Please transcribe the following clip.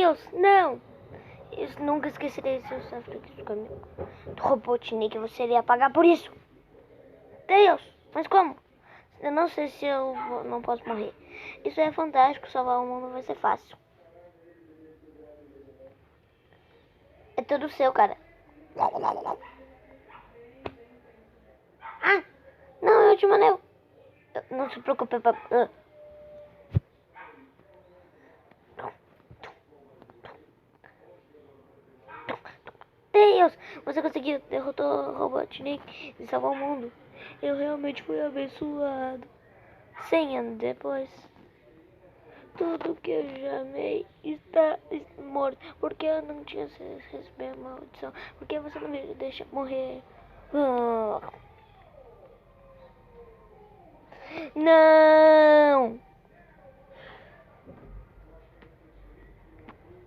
Deus, não! Eu nunca esquecerei seus sacrifícios comigo. Do Robotnik, você iria pagar por isso. Deus, mas como? Eu não sei se eu não posso morrer. Isso é fantástico, salvar o mundo vai ser fácil. É tudo seu, cara. Ah, não, eu te mandei. Não se preocupe, papai. Deus, você conseguiu derrotar o Robotnik e salvar o mundo. Eu realmente fui abençoado. 100 anos depois, tudo que eu já amei está morto. Porque eu não tinha recebido a maldição. Porque você não me deixa morrer. Não!